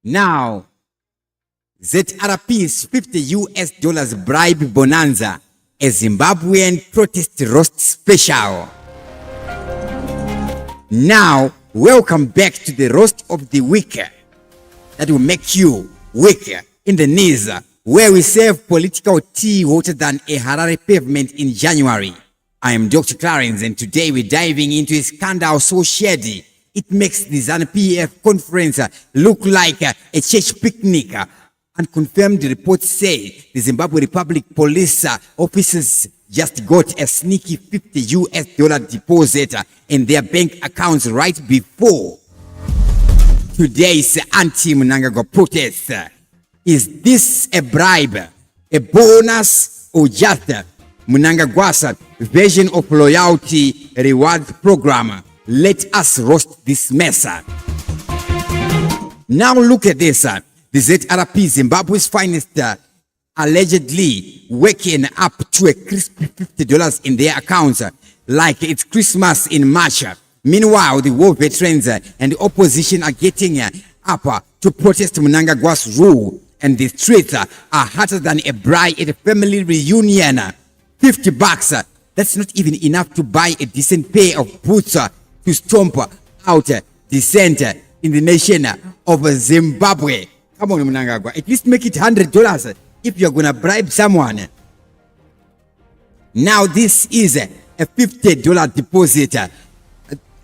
Now, ZRP's $50 bribe bonanza, a Zimbabwean protest roast special. Now, welcome back to the roast of the week that will make you weak in the knees, where we serve political tea hotter than a Harare pavement in January. I am Dr. Clarence, and today we're diving into a scandal so shady it makes the ZANU-PF conference look like a church picnic. Unconfirmed reports say the Zimbabwe Republic Police officers just got a sneaky $50 deposit in their bank accounts right before today's anti-Mnangagwa protest. Is this a bribe, a bonus, or just Mnangagwa's version of loyalty reward program? Let us roast this mess. Now look at this. The ZRP, Zimbabwe's finest, allegedly waking up to a crispy $50 in their accounts like it's Christmas in March. Meanwhile, the war veterans and the opposition are getting up to protest Mnangagwa's rule, and the streets are hotter than a bride at a family reunion. $50, that's not even enough to buy a decent pair of boots to stomp out dissent in the nation of Zimbabwe. Come on, Mnangagwa, at least make it $100 if you're gonna bribe someone. Now this is a $50 deposit.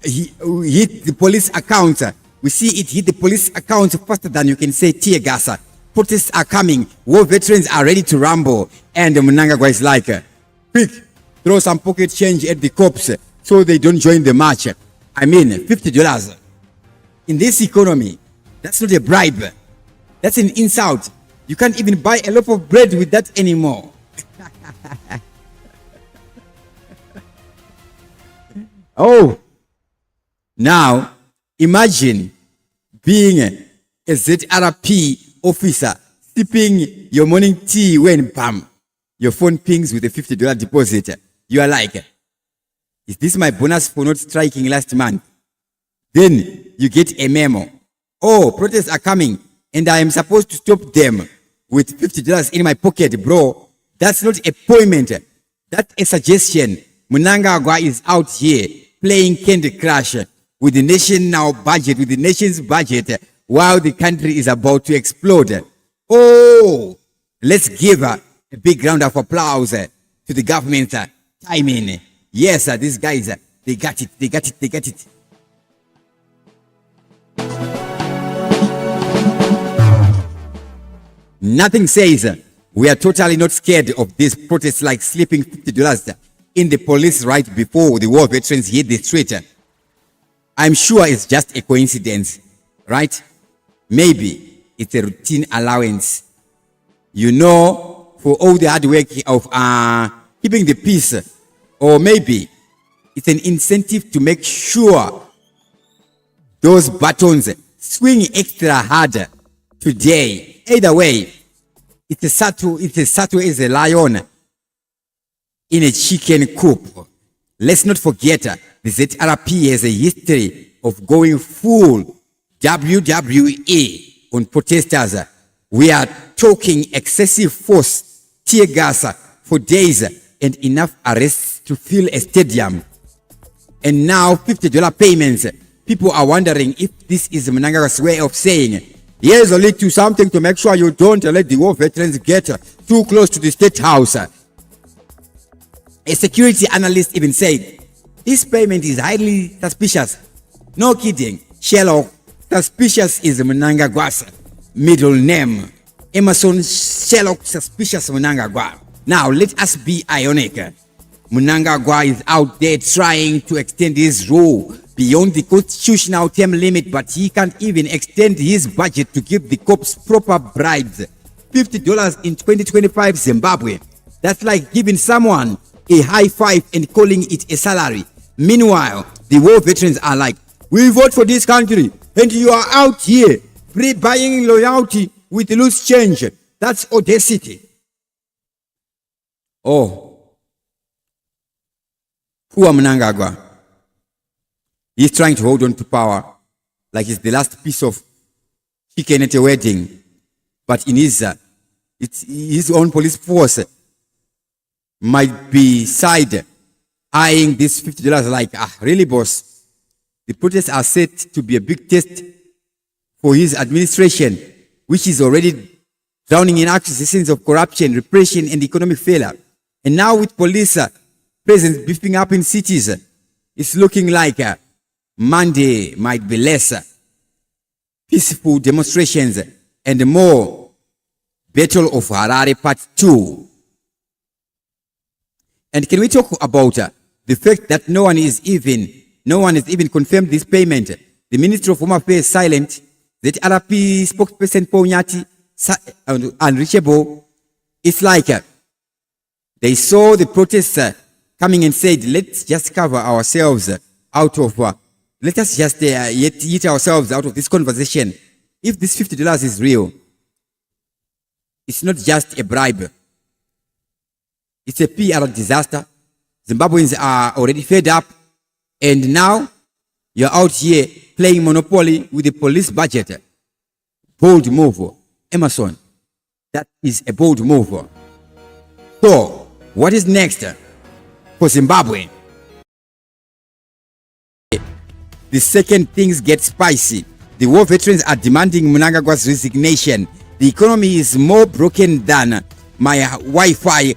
He hit the police account. We see it hit the police account faster than you can say tear gas. Protests are coming. War veterans are ready to rumble. And Mnangagwa is like, quick, throw some pocket change at the cops so they don't join the march. I mean, $50. In this economy, that's not a bribe. That's an insult. You can't even buy a loaf of bread with that anymore. Oh, now imagine being a ZRP officer sipping your morning tea when your phone pings with a $50 deposit. You are like, is this my bonus for not striking last month? Then you get a memo. Oh, protests are coming and I am supposed to stop them with $50 in my pocket, bro. That's not a payment. That's a suggestion. Mnangagwa is out here playing Candy Crush with the nation's budget, while the country is about to explode. Oh, let's give a big round of applause to the government timing. Yes, these guys, they got it. Nothing says we are totally not scared of these protests like slipping $50 in the police right before the war veterans hit the street. I'm sure it's just a coincidence, right? Maybe it's a routine allowance, for all the hard work of keeping the peace. Or maybe it's an incentive to make sure those buttons swing extra hard today. Either way, it's as subtle as a lion in a chicken coop. Let's not forget the ZRP has a history of going full WWE on protesters. We are talking excessive force, tear gas for days, and enough arrests to fill a stadium. And now $50 payments. People are wondering if this is Mnangagwa's way of saying, here's a lead to something to make sure you don't let the war veterans get too close to the state house. A security analyst even said, this payment is highly suspicious. No kidding, Sherlock. Suspicious is Mnangagwa's middle name. Emerson Sherlock Suspicious Mnangagwa. Now let us be ironic. Mnangagwa is out there trying to extend his rule beyond the constitutional term limit, but he can't even extend his budget to give the cops proper bribes. $50 in 2025 Zimbabwe. That's like giving someone a high five and calling it a salary. Meanwhile, the war veterans are like, we vote for this country and you are out here buying loyalty with loose change. That's audacity. Oh, poor Mnangagwa. He's trying to hold on to power like it's the last piece of chicken at a wedding, but in his own police force might be side eyeing this $50 like, really, boss? The protests are set to be a big test for his administration, which is already drowning in accusations of corruption, repression, and economic failure. And now with police presence beefing up in cities, it's looking like Monday might be less peaceful demonstrations and more Battle of Harare Part 2. And can we talk about the fact that no one has even confirmed this payment? The Minister of Home Affairs silent. The RP spokesperson Paul Nyati unreachable. It's like they saw the protests coming and said, let's just cover ourselves out of, let us just eat ourselves out of this conversation. If this $50 is real, it's not just a bribe. It's a PR disaster. Zimbabweans are already fed up. And now you're out here playing monopoly with the police budget. Bold move, Emerson. That is a bold move. So, what is next for Zimbabwe? The second things get spicy. The war veterans are demanding Mnangagwa's resignation. The economy is more broken than my Wi-Fi.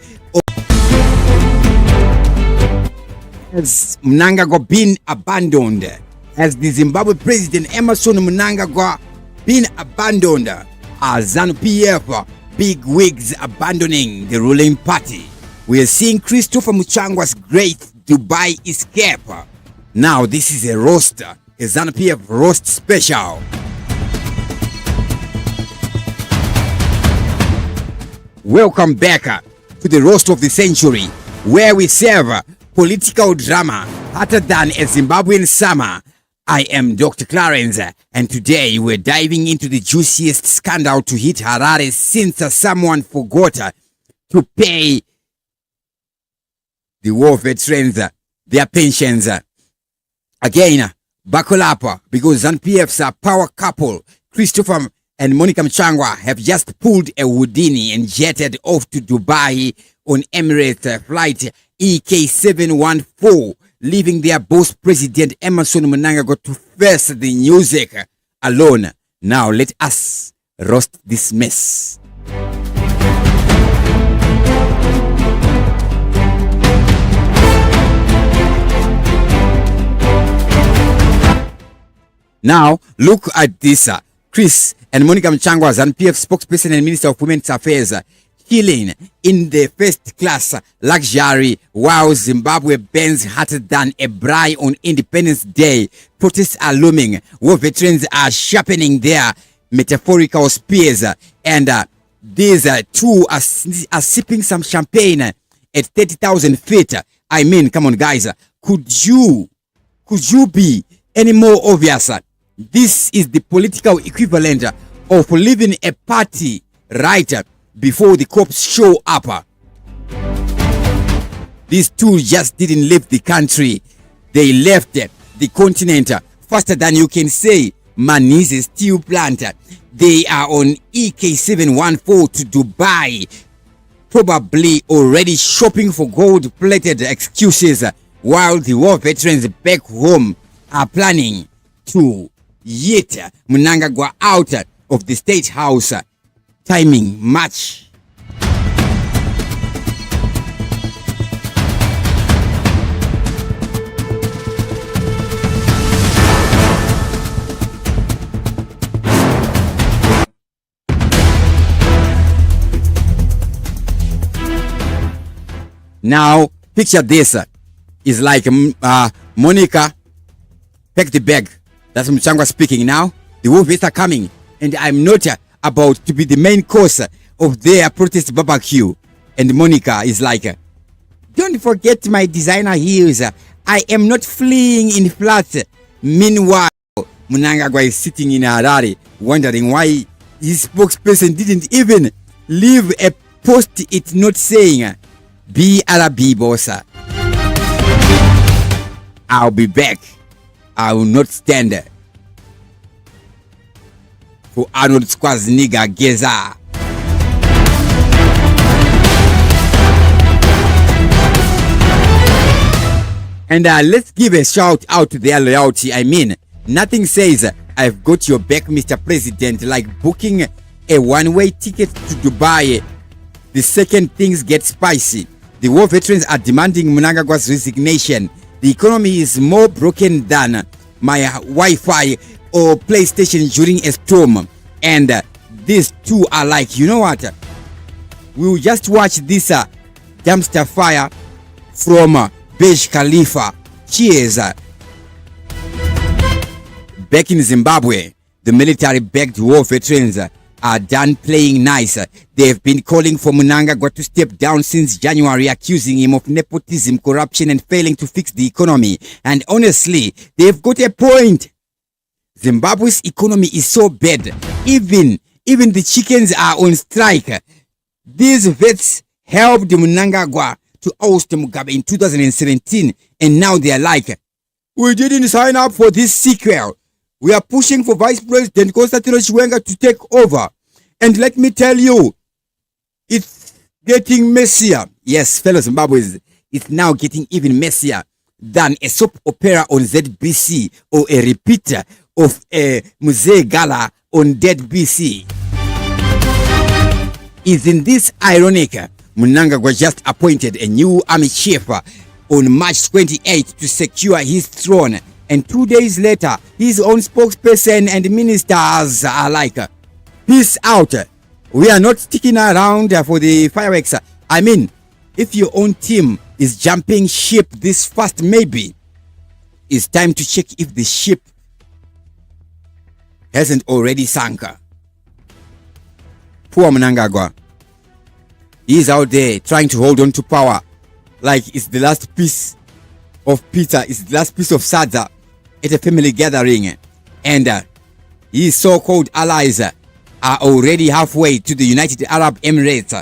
Has Mnangagwa been abandoned? Has the Zimbabwe president Emerson Mnangagwa been abandoned? Are ZANU-PF big wigs abandoning the ruling party? We are seeing Christopher Mutsvangwa's great Dubai escape. Now this is a roast, a ZANU-PF roast special. Welcome back to the roast of the century, where we serve political drama hotter than a Zimbabwean summer. I am Dr. Clarence, and today we're diving into the juiciest scandal to hit Harare since someone forgot to pay the war veterans their pensions. Again, buckle up, because ZANU-PF's power couple, Christopher and Monica Mutsvangwa, have just pulled a Houdini and jetted off to Dubai on Emirates flight EK714, leaving their boss President Emerson Mnangagwa to face the music alone. Now let us roast this mess. Now look at this. Chris and Monica Mutsvangwa, ZANU-PF spokesperson and Minister of Women's Affairs, chilling in the first class luxury while Zimbabwe burns hotter than a braai on Independence Day. Protests are looming. War veterans are sharpening their metaphorical spears, and these two are sipping some champagne at 30,000 feet. I mean, come on, guys. Could you be any more obvious? This is the political equivalent of leaving a party right before the cops show up. These two just didn't leave the country. They left the continent faster than you can say Manise steel plant. They are on EK714 to Dubai, probably already shopping for gold-plated excuses, while the war veterans back home are planning to yeet Mnangagwa out of the State House. Timing match. Now picture this. Is like Monica, pack the bag. That's Mutsvangwa speaking now. The war vets are coming, and I'm not about to be the main course of their protest barbecue. And Monica is like, don't forget my designer heels. I am not fleeing in flats. Meanwhile, Mnangagwa is sitting in Harare wondering why his spokesperson didn't even leave a post-it note saying, BRB bossa. I'll be back. I will not stand for Arnold Schwarzenegger Geza. And let's give a shout out to their loyalty. I mean, nothing says I've got your back, Mr. President, like booking a one-way ticket to Dubai. The second things get spicy. The war veterans are demanding Mnangagwa's resignation. The economy is more broken than my Wi-Fi or PlayStation during a storm. And these two are like, you know what? We'll just watch this dumpster fire from Burj Khalifa. Cheers. Back in Zimbabwe, the military begged war veterans are done playing nice. They've been calling for Mnangagwa to step down since January, accusing him of nepotism, corruption, and failing to fix the economy. And honestly, they've got a point. Zimbabwe's economy is so bad. Even the chickens are on strike. These vets helped Mnangagwa to oust Mugabe in 2017, and now they are like, we didn't sign up for this sequel. We are pushing for Vice President Constantino Chiwenga to take over. And let me tell you, it's getting messier. Yes, fellow Zimbabweans, it's now getting even messier than a soap opera on ZBC or a repeater of a Mzee Gala on Dead BC. Isn't this ironic? Mnangagwa just appointed a new army chief on March 28 to secure his throne. And 2 days later, his own spokesperson and ministers are like, peace out. We are not sticking around for the fireworks. I mean, if your own team is jumping ship this fast, maybe it's time to check if the ship hasn't already sunk. Poor Mnangagwa. He's out there trying to hold on to power like it's the last piece of pizza, it's the last piece of sadza at a family gathering. And his so-called allies are already halfway to the United Arab Emirates.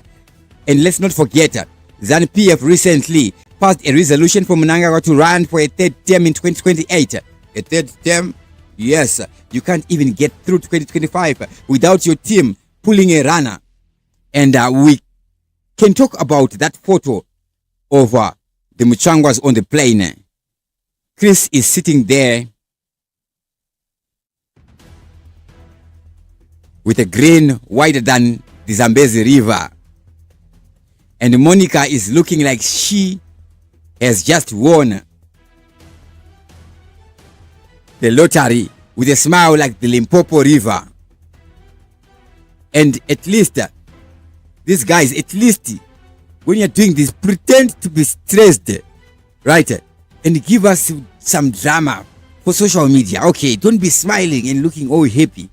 And let's not forget, ZANU-PF recently passed a resolution for Mnangagwa to run for a third term in 2028. A third term? Yes, you can't even get through 2025 without your team pulling a runner. And we can talk about that photo of the Mutsvangwas on the plane. Chris is sitting there with a grin wider than the Zambezi River. And Monica is looking like she has just won the lottery with a smile like the Limpopo River. And at least, these guys, at least when you're doing this, pretend to be stressed, right? And give us some drama for social media. Okay, don't be smiling and looking all happy.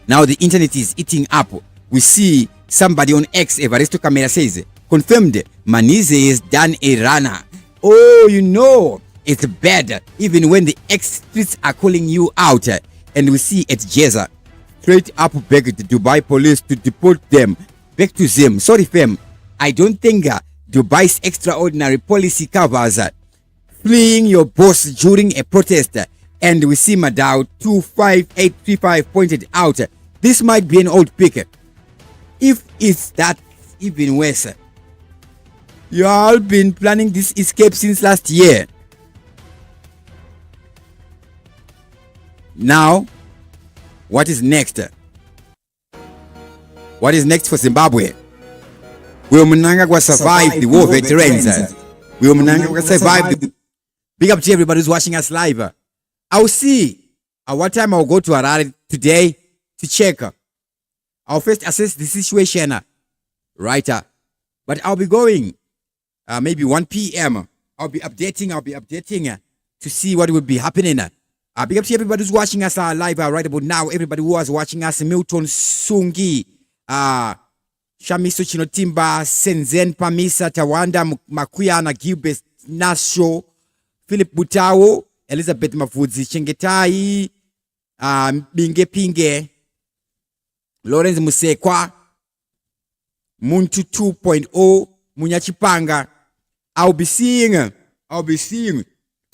Now the internet is eating up. We see somebody on X, Evaristo Camera says, confirmed, Manize has done a runner. Oh, you know, it's bad even when the X streets are calling you out. And we see at Jeza, straight up begged the Dubai police to deport them back to Zim. Sorry fam, I don't think Dubai's extraordinary policy covers fleeing your boss during a protest. And we see Madao 25835 pointed out, this might be an old pick. If it's that, even worse. You all been planning this escape since last year. Now, what is next? What is next for Zimbabwe? Will Mnangagwa survive the war veterans? Will Mnangagwa survive the... Big up to everybody who's watching us live. I'll see at what time I'll go to Harare today to check. I'll first assess the situation, right? But I'll be going maybe 1 p.m. I'll be updating to see what will be happening. Big up to everybody who's watching us live right about now. Everybody who was watching us, Milton Sungi, Shamiso Chinotimba, Senzen Pamisa, Tawanda Makuyana, Gilbert Nasho, Philip Butawo, Elizabeth Mafudzi, Chengetai, Binge Pinge, Lawrence Musekwa, Muntu 2.0, Munyachipanga. I'll be seeing.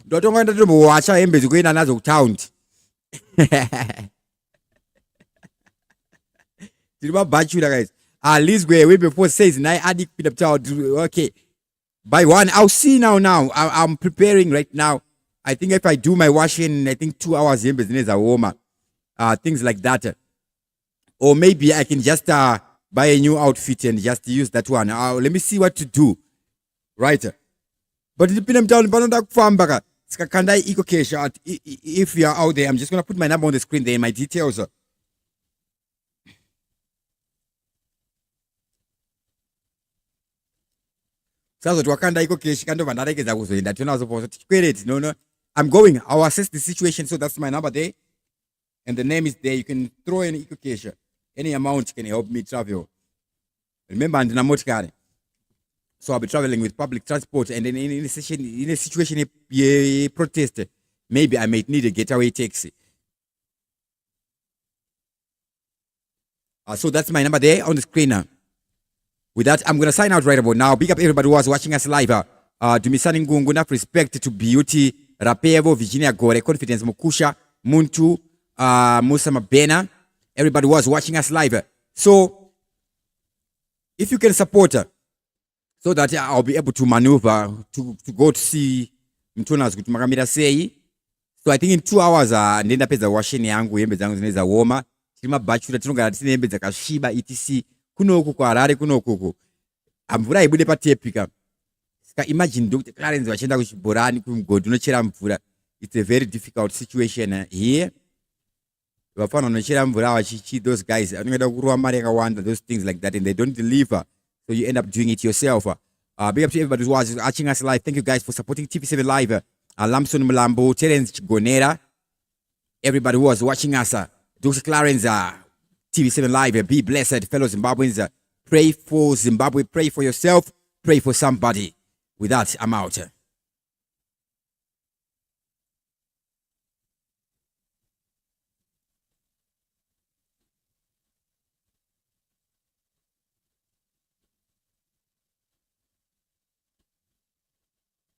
Don't want to watch our embassy going another town. guys. Liz we before says now okay. By one, I'll see now. I'm preparing right now. I think if I do my washing, I think 2 hours in business a warmer. Things like that. Or maybe I can just buy a new outfit and just use that one. Let me see what to do. Right. But if you are out there, I'm just gonna put my number on the screen there, my details. No, I'm going. I'll assess the situation, so that's my number there. And the name is there. You can throw in eco-cash. Any amount can help me travel. Remember, I'm not car. So I'll be traveling with public transport, and then in a situation, a protest, maybe I might need a getaway taxi. So that's my number there on the screen now. With that, I'm going to sign out right about now. Big up everybody who was watching us live. Dumisani Ngungu, enough respect to Beauty, Rapevo, Virginia Gore, Confidence Mukusha, Muntu, Musa Mabena, everybody who was watching us live. So, if you can support so that I'll be able to maneuver to go to see Mtuna's Makamira say. So I think in 2 hours, nenda peza washini yangu, yembe zangu zineza woma, chilima bachura, tinonga tine yembe zaka shiba, etc. Kuno kuku arare, kuno kuku. Amvura ibude pati epika. Imagine Dr. Clarence wachenda kushiborani kumgodu, nochera mvura. It's a very difficult situation here. Wafano nochera mvura wachichi, those guys, those things like that, and they don't deliver. So you end up doing it yourself. Big up to everybody who was watching us live. Thank you guys for supporting TV7 Live. Lamson Mlambo, Terence Gonera, everybody who was watching us. Dr. Clarence, TV7 Live. Be blessed, fellow Zimbabweans. Pray for Zimbabwe. Pray for yourself. Pray for somebody. With that, I'm out.